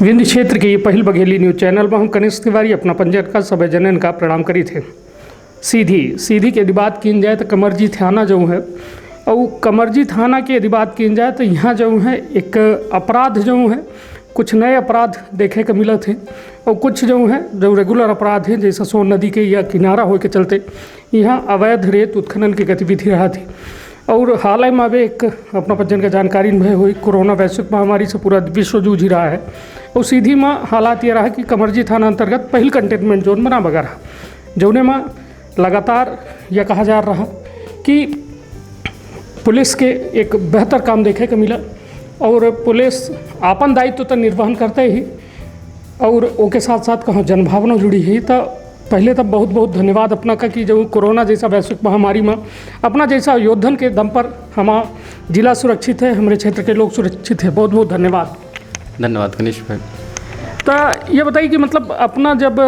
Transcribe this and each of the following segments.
विंध्य क्षेत्र के ये पहल बघेली न्यूज चैनल में हम कनिष्ठ तिवारी अपना पंजीयन का सभी जनन का प्रणाम करी थे। सीधी के यदि बात की जाए तो कमरजी थाना जो है और कमरजी थाना की यदि बात की जाए तो यहाँ जो है एक अपराध जो है कुछ नए अपराध देखे को मिले थे और कुछ जो है जो रेगुलर अपराध हैं जैसा सोन नदी के या किनारा हो के चलते यहाँ अवैध रेत उत्खनन की गतिविधि रहा थी। और हाल ही में अब एक अपना पंजीयन का जानकारी में हुई कोरोना वैश्विक महामारी से पूरा विश्व जूझ ही रहा है और सीधी में हालात ये रहा कि कमरजी थाना अंतर्गत पहल कंटेनमेंट जोन बना बगा रहा जोने में लगातार यह कहा जा रहा कि पुलिस के एक बेहतर काम देखे को मिला और पुलिस आपन दायित्व तो निर्वहन करते ही और उसके साथ साथ कहाँ जनभावना जुड़ी है। तो पहले तो बहुत बहुत धन्यवाद अपना का कि जो कोरोना जैसा वैश्विक महामारी में अपना जैसा योद्धन के दम पर हमारा जिला सुरक्षित है, हमारे क्षेत्र के लोग सुरक्षित है। बहुत बहुत धन्यवाद गणेश भाई। तो ये बताइए कि मतलब अपना जब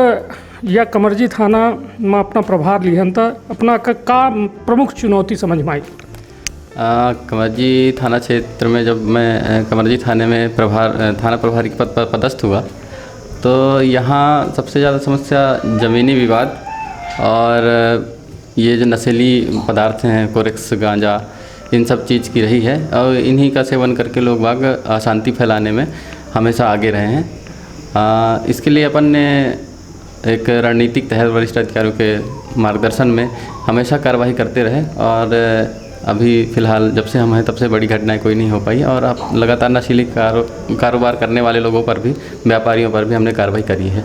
यह कमरजी थाना में अपना प्रभार लिहन तो अपना का प्रमुख चुनौती समझ में आई? कमरजी थाना क्षेत्र में जब मैं कमरजी थाने में थाना प्रभारी के पद पर पदस्थ हुआ तो यहाँ सबसे ज़्यादा समस्या ज़मीनी विवाद और ये जो नशीली पदार्थ हैं कोरेक्स गांजा इन सब चीज़ की रही है और इन्हीं का सेवन करके लोग बाग अशांति फैलाने में हमेशा आगे रहे हैं। इसके लिए अपन ने एक रणनीतिक तहत वरिष्ठ अधिकारियों के मार्गदर्शन में हमेशा कार्रवाई करते रहे और अभी फ़िलहाल जब से हम हैं तब से बड़ी घटनाएं कोई नहीं हो पाई और अब लगातार नशीली कारोबार करने वाले लोगों पर भी व्यापारियों पर भी हमने कार्रवाई करी है।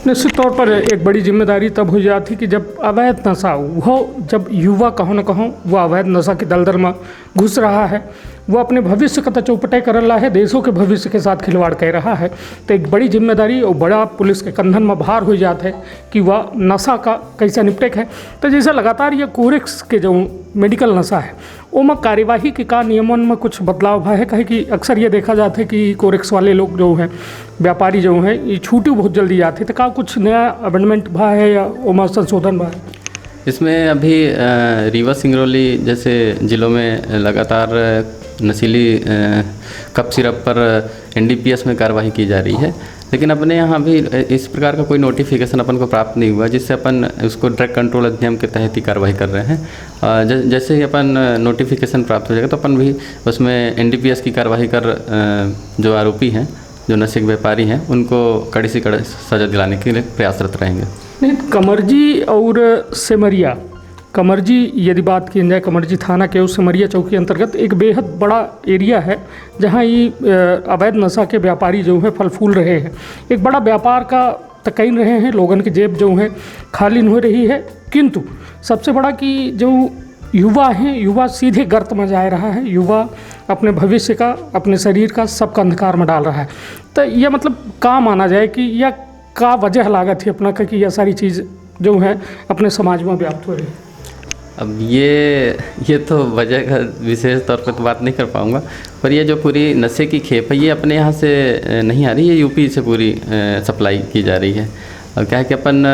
निश्चित तौर पर एक बड़ी जिम्मेदारी तब हो जाती कि जब अवैध नशा वो जब युवा कहो न कहो वो अवैध नशा की दलदल में घुस रहा है, वो अपने भविष्य का चौपटे कर रहा है, देशों के भविष्य के साथ खिलवाड़ कर रहा है। तो एक बड़ी जिम्मेदारी और बड़ा पुलिस के कंधन में भार हो जाता है कि वह नशा का कैसे निपटे है। तो जैसे लगातार ये कोरेक्स के जो मेडिकल नशा है वो में कार्यवाही के का नियमन में कुछ बदलाव है कहे कि अक्सर ये देखा जाता है कि कोरेक्स वाले लोग जो हैं व्यापारी जो हैं ये छूटी बहुत जल्दी आते तो का कुछ नया अमेंडमेंट भा है या ओमा संशोधन भा है? इसमें अभी रीवा सिंगरौली जैसे ज़िलों में लगातार नशीली कप सिरप पर NDPS में कार्रवाई की जा रही है, लेकिन अपने यहाँ भी इस प्रकार का कोई नोटिफिकेशन अपन को प्राप्त नहीं हुआ जिससे अपन उसको ड्रग कंट्रोल अधिनियम के तहत ही कार्रवाई कर रहे हैं। जैसे ही अपन नोटिफिकेशन प्राप्त हो जाएगा तो अपन भी उसमें NDPS की कार्रवाई कर जो आरोपी हैं जो नशे के व्यापारी हैं उनको कड़ी से कड़ी सज़ा दिलाने के लिए प्रयासरत रहेंगे। नहीं, कमरजी और सेमरिया कमरजी यदि बात की जाए कमरजी थाना के उस सेमरिया चौकी अंतर्गत एक बेहद बड़ा एरिया है जहां ये अवैध नशा के व्यापारी जो है फल फूल रहे हैं। एक बड़ा व्यापार का तकैन रहे हैं, लोगों की जेब जो है खाली हो रही है, किंतु सबसे बड़ा कि जो युवा हैं युवा सीधे गर्त में जा रहा है, युवा अपने भविष्य का अपने शरीर का सबका अंधकार में डाल रहा है। तो यह मतलब का माना जाए कि यह का वजह लागत है अपना कि यह सारी चीज़ जो है अपने समाज में व्याप्त हो रही है? अब ये तो वजह का विशेष तौर पर तो बात नहीं कर पाऊँगा, पर ये जो पूरी नशे की खेप है ये अपने यहाँ से नहीं आ रही है, यूपी से पूरी सप्लाई की जा रही है। और क्या है कि अपन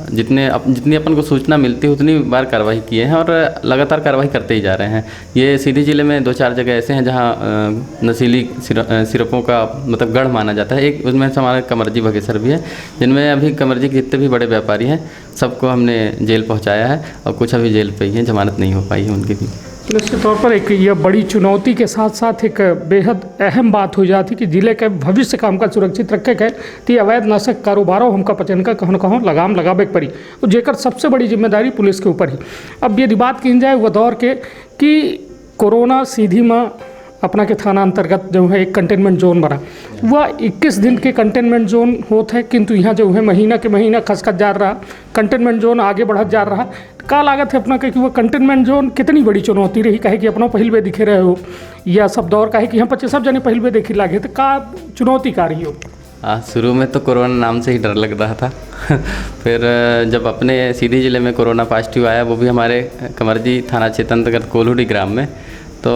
जितनी अपन को सूचना मिलती है उतनी बार कार्रवाई किए हैं और लगातार कार्रवाई करते ही जा रहे हैं। ये सीधी ज़िले में 2-4 जगह ऐसे हैं जहाँ नशीली सिरपों का मतलब गढ़ माना जाता है। एक उसमें हमारे कमरजी बघेसर भी है जिनमें अभी कमरजी के जितने भी बड़े व्यापारी हैं सबको हमने जेल पहुँचाया है और कुछ अभी जेल पे ही हैं, जमानत नहीं हो पाई है उनकी भी। निश्चित तौर पर एक यह बड़ी चुनौती के साथ साथ एक बेहद अहम बात हो जाती कि जिले के भविष्य का हमका सुरक्षित रखे गए तो अवैध नशक कारोबारों हमका पचन का कहूँ कहूँ लगाम लगाबे पड़ी और जेकर सबसे बड़ी जिम्मेदारी पुलिस के ऊपर ही। अब यदि बात की जाए वह दौर के कि कोरोना सीधी में अपना के थाना अंतर्गत जो है एक कंटेनमेंट जोन बना, वह 21 दिन के कंटेनमेंट जोन होता है, किंतु यहाँ जो है महीना के महीना खसखस जा रहा, कंटेनमेंट जोन आगे बढ़त जा रहा। का लागत है अपना कि वह कंटेनमेंट जोन कितनी बड़ी चुनौती रही कहे कि अपना पहल वे दिखे रहे हो या सब दौर कहे कि यहाँ 25 सब जने पहल वे देखी लागे तो का चुनौती का रही हो? शुरू में तो कोरोना नाम से ही डर लग रहा था फिर जब अपने सीधी ज़िले में कोरोना पॉजिटिव आया वो भी हमारे कमरजी थाना क्षेत्र अंतर्गत कोल्हुडी ग्राम में, तो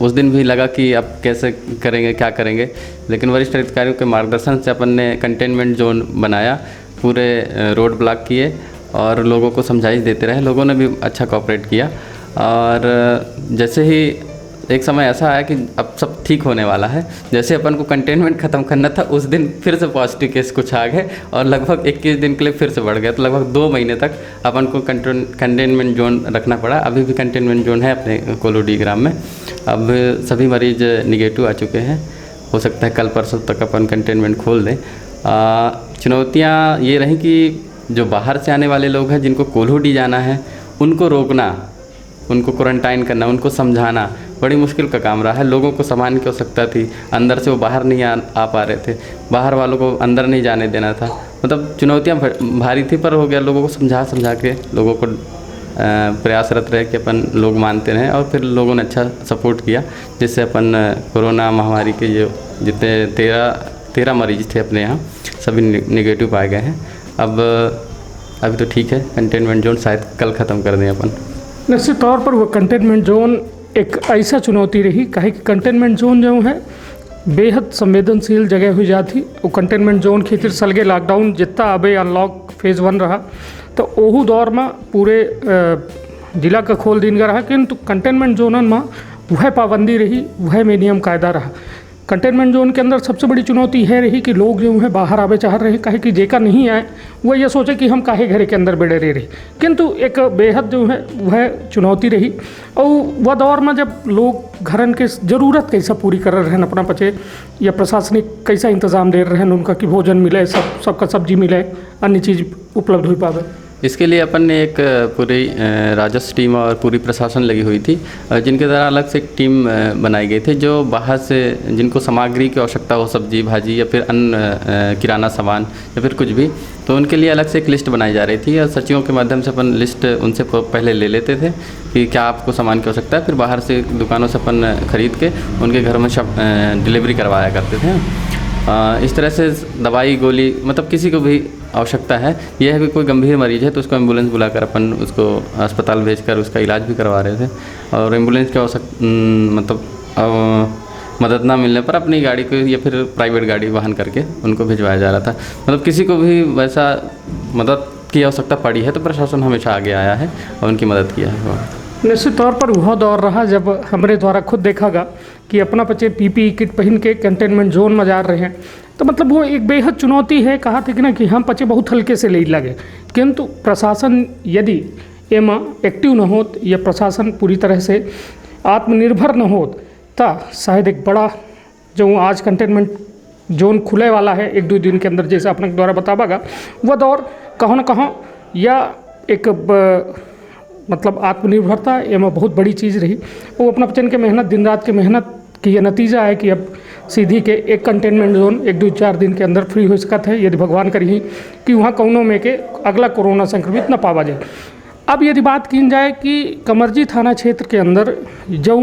उस दिन भी लगा कि अब कैसे करेंगे क्या करेंगे, लेकिन वरिष्ठ अधिकारियों के मार्गदर्शन से अपन ने कंटेनमेंट जोन बनाया, पूरे रोड ब्लॉक किए और लोगों को समझाइश देते रहे। लोगों ने भी अच्छा कोऑपरेट किया और जैसे ही एक समय ऐसा आया कि अब सब ठीक होने वाला है। जैसे अपन को कंटेनमेंट ख़त्म करना था, उस दिन फिर से पॉजिटिव केस कुछ आ गए और लगभग 21 दिन के लिए फिर से बढ़ गया। तो लगभग 2 महीने तक अपन को कंटेनमेंट जोन रखना पड़ा। अभी भी कंटेनमेंट जोन है अपने कोल्हू-डी ग्राम में। अब सभी मरीज निगेटिव आ चुके हैं। हो सकता है कल परसों तक अपन कंटेनमेंट खोल दें। चुनौतियाँ ये रहीं कि जो बाहर से आने वाले लोग हैं, जिनको कोल्हू-डी जाना है, उनको रोकना, उनको क्वारंटाइन करना, उनको समझाना बड़ी मुश्किल का काम रहा है। लोगों को सामान की आवश्यकता थी, अंदर से वो बाहर नहीं आ पा रहे थे, बाहर वालों को अंदर नहीं जाने देना था। मतलब चुनौतियाँ भारी थी, पर हो गया। लोगों को समझा के लोगों को प्रयासरत रहे कि अपन लोग मानते रहें, और फिर लोगों ने अच्छा सपोर्ट किया, जिससे अपन कोरोना महामारी के जो जितने 13 मरीज थे अपने यहाँ, सभी निगेटिव पाए गए हैं। अब अभी तो ठीक है। कंटेनमेंट जोन शायद कल ख़त्म कर दें अपन। निश्चित तौर पर वो कंटेनमेंट जोन एक ऐसा चुनौती रही, काहे कि कंटेनमेंट जोन जो है बेहद संवेदनशील जगह हुई जाती। वो कंटेनमेंट जोन खातिर सलगे लॉकडाउन जितना अबे अनलॉक फेज़ 1 रहा, तो ओहू दौर में पूरे जिला का खोल दिन का रहा, किंतु कंटेनमेंट जोनन में वह पाबंदी रही, वह में नियम कायदा रहा। कंटेनमेंट जोन के अंदर सबसे बड़ी चुनौती है रही कि लोग जो है बाहर आवे चाह रहे हैं, काहे कि जेका नहीं आए वह ये सोचे कि हम काहे घर के अंदर बेड़े रही। किंतु एक बेहद जो है वह चुनौती रही। और वह दौर में जब लोग घरन के ज़रूरत कैसा पूरी कर रहे हैं अपना पचे, या प्रशासनिक कैसा इंतज़ाम दे रहे हैं उनका कि भोजन मिले, सबका सब्जी मिले, अन्य चीज़ उपलब्ध हो पावे। इसके लिए अपन ने एक पूरी राजस्व टीम और पूरी प्रशासन लगी हुई थी, जिनके द्वारा अलग से एक टीम बनाई गई थी, जो बाहर से जिनको सामग्री की आवश्यकता हो, सब्जी भाजी या फिर अन्य किराना सामान या फिर कुछ भी, तो उनके लिए अलग से एक लिस्ट बनाई जा रही थी। और सचिवों के माध्यम से अपन लिस्ट उनसे पहले ले लेते थे कि क्या आपको सामान की आवश्यकता है, फिर बाहर से दुकानों से अपन ख़रीद के उनके घर में डिलीवरी करवाया करते थे। इस तरह से दवाई गोली, मतलब किसी को भी आवश्यकता है, यह है कि कोई गंभीर मरीज़ है तो उसको एम्बुलेंस बुलाकर अपन उसको अस्पताल भेजकर उसका इलाज भी करवा रहे थे। और एम्बुलेंस की मदद ना मिलने पर अपनी गाड़ी को या फिर प्राइवेट गाड़ी वाहन करके उनको भिजवाया जा रहा था। मतलब किसी को भी वैसा मदद की आवश्यकता पड़ी है तो प्रशासन हमेशा आगे आया है और उनकी मदद किया है। निश्चित तौर पर वह दौर रहा जब हमारे द्वारा खुद देखा गया कि अपना बच्चे PPE किट पहन के कंटेनमेंट जोन में जा रहे हैं, तो मतलब वो एक बेहद चुनौती है। कहा था कि ना कि हम बच्चे बहुत हल्के से ले लगे, किंतु प्रशासन यदि एमा एक्टिव न होत या प्रशासन पूरी तरह से आत्मनिर्भर न होत, तो शायद एक बड़ा जो आज कंटेनमेंट जोन खुले वाला है 1-2 दिन के अंदर, जैसे अपने द्वारा बतावागा, वह दौर कहाँ न कहाँ या एक मतलब आत्मनिर्भरता एवं बहुत बड़ी चीज़ रही। वो अपना बच्चन के मेहनत, दिन रात के मेहनत की ये नतीजा है कि अब सीधी के एक कंटेनमेंट जोन 1-2-4 दिन के अंदर फ्री हो सकता है, यदि भगवान करी कि वहाँ कौनों में के अगला कोरोना संक्रमित न पावा जाए। अब यदि बात की जाए कि कमरजी थाना क्षेत्र के अंदर जो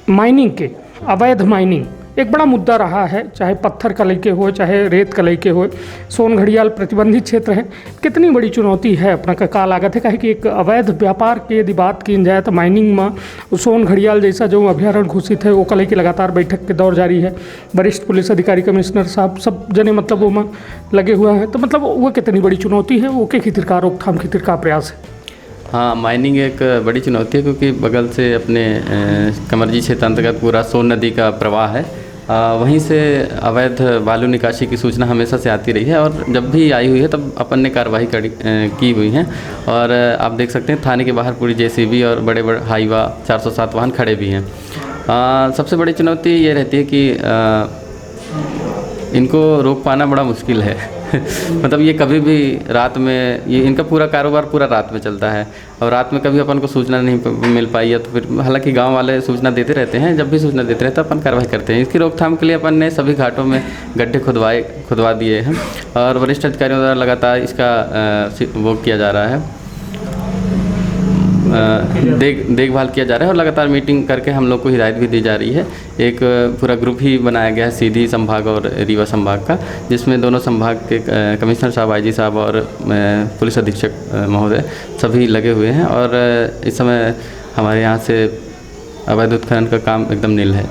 माइनिंग के अवैध माइनिंग एक बड़ा मुद्दा रहा है, चाहे पत्थर का लेके हो, चाहे रेत का लेके हो, सोन घड़ियाल प्रतिबंधित क्षेत्र है। कितनी बड़ी चुनौती है अपना का लागत है, कहे कि एक अवैध व्यापार की यदि बात की जाए तो माइनिंग में सोन घड़ियाल जैसा जो अभ्यारण्य घोषित है वो कल की लगातार बैठक के दौर जारी है। वरिष्ठ पुलिस अधिकारी, कमिश्नर साहब सब जने मतलब वो में लगे हुए हैं, तो मतलब वो कितनी बड़ी चुनौती है, वो के खितिर का रोकथाम खितिर का प्रयास है। हाँ, माइनिंग एक बड़ी चुनौती है, क्योंकि बगल से अपने कमरजी क्षेत्र अंतर्गत पूरा सोन नदी का प्रवाह है। वहीं से अवैध बालू निकासी की सूचना हमेशा से आती रही है, और जब भी आई हुई है तब अपन ने कार्रवाई की हुई है। और आप देख सकते हैं थाने के बाहर पूरी JCB और बड़े बड़े हाईवा 407 वाहन खड़े भी हैं। सबसे बड़ी चुनौती ये रहती है कि इनको रोक पाना बड़ा मुश्किल है। मतलब ये कभी भी रात में, ये इनका पूरा कारोबार पूरा रात में चलता है, और रात में कभी अपन को सूचना नहीं मिल पाई है तो फिर हालांकि गांव वाले सूचना देते रहते हैं, जब भी सूचना देते रहते हैं अपन कार्रवाई करते हैं। इसकी रोकथाम के लिए अपन ने सभी घाटों में गड्ढे खुदवा दिए हैं, और वरिष्ठ अधिकारियों द्वारा लगातार इसका वो किया जा रहा है, देखभाल किया जा रहा है, और लगातार मीटिंग करके हम लोग को हिदायत भी दी जा रही है। एक पूरा ग्रुप ही बनाया गया है सीधी संभाग और रीवा संभाग का, जिसमें दोनों संभाग के कमिश्नर साहब, IG साहब और पुलिस अधीक्षक महोदय सभी लगे हुए हैं। और इस समय हमारे यहाँ से अवैध उत्खनन का काम एकदम नील है,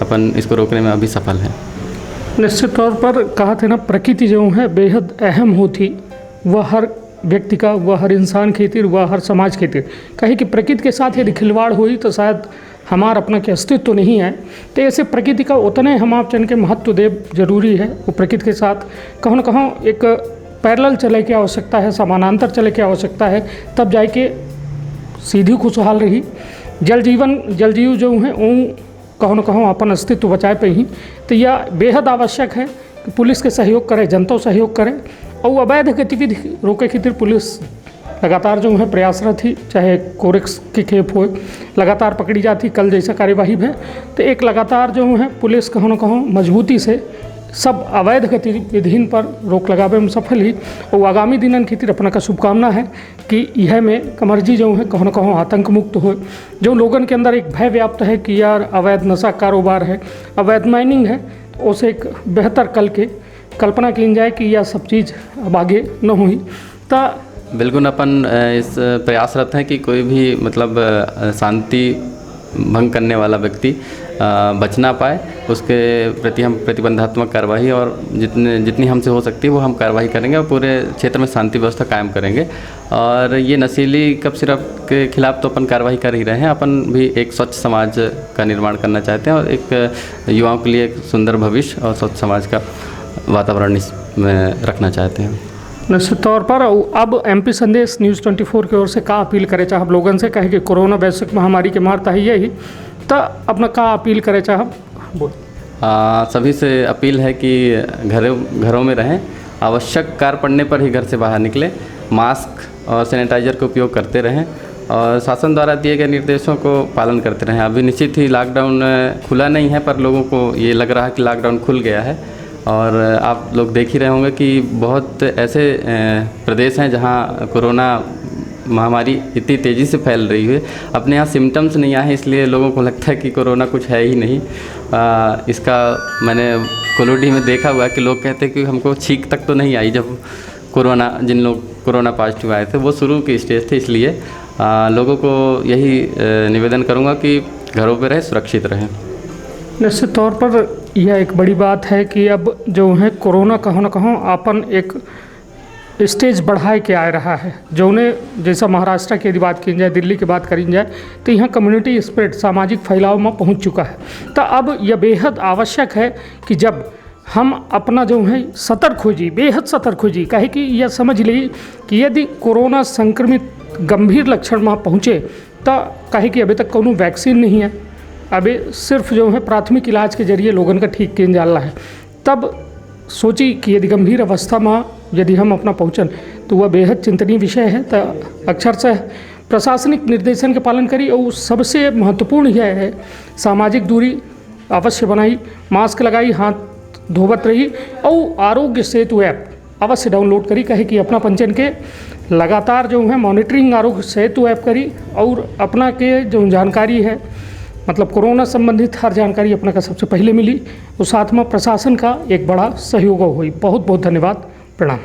अपन इसको रोकने में अभी सफल हैं। निश्चित तौर पर कहा थे ना, प्रकृति जो है बेहद अहम होती, वह हर व्यक्ति का, वह हर इंसान खातिर, वह हर समाज खातिर, कहे कि प्रकृति के साथ यदि खिलवाड़ हुई तो शायद हमार अपना के अस्तित्व तो नहीं है। तो ऐसे प्रकृति का उतने हम आप जन के महत्व देव जरूरी है। वो प्रकृति के साथ कहीं न कहीं एक पैरेलल चले की आवश्यकता है, समानांतर चले की आवश्यकता है, तब जाके सीधी खुशहाल रही। जल जीव जो हैं वो कहीं न कहीं अपन अस्तित्व बचाए पे ही। तो यह बेहद आवश्यक है कि पुलिस के सहयोग करे, जनता सहयोग करे और अवैध गतिविधि रोके खातिर पुलिस लगातार जो है प्रयासरत ही, चाहे कोरेक्स के खेप हो लगातार पकड़ी जाती, कल जैसा कार्यवाही है। तो एक लगातार जो है पुलिस कहीं न कहीं मजबूती से सब अवैध गतिविधियों पर रोक लगावे में सफल ही। और आगामी दिनन खातिर अपना का शुभकामना है कि यह में कमरजी जो है कहीं न कहीं आतंक मुक्त हो। जो लोगों के अंदर एक भय व्याप्त है कि यार अवैध नशा कारोबार है, अवैध माइनिंग है, उसे एक बेहतर कल के कल्पना की जाए कि यह सब चीज़ अब आगे न हुई। तो बिल्कुल अपन इस प्रयासरत हैं कि कोई भी मतलब शांति भंग करने वाला व्यक्ति बच ना पाए, उसके प्रति हम प्रतिबंधात्मक कार्रवाई और जितनी हमसे हो सकती है वो हम कार्रवाई करेंगे और पूरे क्षेत्र में शांति व्यवस्था कायम करेंगे। और ये नशीली कप सिरप के खिलाफ तो अपन कार्रवाई कर ही रहे हैं। अपन भी एक स्वच्छ समाज का निर्माण करना चाहते हैं और एक युवाओं के लिए एक सुंदर भविष्य और स्वच्छ समाज का वातावरण इसमें रखना चाहते हैं। निश्चित तौर पर अब एमपी संदेश न्यूज़ 24 की ओर से का अपील करे चाहे आप लोगों से कहे कि कोरोना वैश्विक महामारी के मारता है यही, तो अपना का अपील करे चाहे बोल। सभी से अपील है कि घरों में रहें, आवश्यक कार्य पड़ने पर ही घर से बाहर निकलें, मास्क और सैनिटाइजर का उपयोग करते रहें और शासन द्वारा दिए गए निर्देशों को पालन करते रहें। अभी निश्चित ही लॉकडाउन खुला नहीं है, पर लोगों को ये लग रहा है कि लॉकडाउन खुल गया है। और आप लोग देख ही रहे होंगे कि बहुत ऐसे प्रदेश हैं जहां कोरोना महामारी इतनी तेज़ी से फैल रही है। अपने यहाँ सिम्टम्स नहीं आए, इसलिए लोगों को लगता है कि कोरोना कुछ है ही नहीं। इसका मैंने कोलोडी में देखा हुआ है कि लोग कहते हैं कि हमको छींक तक तो नहीं आई जब जिन लोग कोरोना पॉजिटिव आए थे वो शुरू की स्टेज थे। इसलिए लोगों को यही निवेदन करूँगा कि घरों पर रहें, सुरक्षित रहें। निश्चित तौर पर यह एक बड़ी बात है कि अब जो है कोरोना कहीं न कहीं अपन एक स्टेज बढ़ाए के आ रहा है। जो उन्हें जैसा महाराष्ट्र की यदि बात की जाए, दिल्ली की बात करी जाए, तो यहाँ कम्युनिटी स्प्रेड सामाजिक फैलाव में पहुँच चुका है। तो अब यह बेहद आवश्यक है कि जब हम अपना जो है सतर्क हो जी, बेहद सतर्क हो जी, कहे कि यह समझ ली कि यदि कोरोना संक्रमित गंभीर लक्षण में पहुँचे तो कहे कि अभी तक कोनो वैक्सीन नहीं है, अभी सिर्फ जो है प्राथमिक इलाज के जरिए लोगों का ठीक किया जा रहा है। तब सोची कि यदि गंभीर अवस्था में यदि हम अपना पहुँचन तो वह बेहद चिंतनीय विषय है। तो अक्षरशः प्रशासनिक निर्देशन के पालन करी और सबसे महत्वपूर्ण यह है सामाजिक दूरी अवश्य बनाई, मास्क लगाई, हाथ धोवत रही और आरोग्य सेतु ऐप अवश्य डाउनलोड करी। कहे कि अपना पंचन के लगातार जो है मॉनिटरिंग आरोग्य सेतु ऐप करी और अपना के जो जानकारी है मतलब कोरोना संबंधित हर जानकारी अपना का सबसे पहले मिली और साथ में प्रशासन का एक बड़ा सहयोग हुई। बहुत बहुत धन्यवाद, प्रणाम।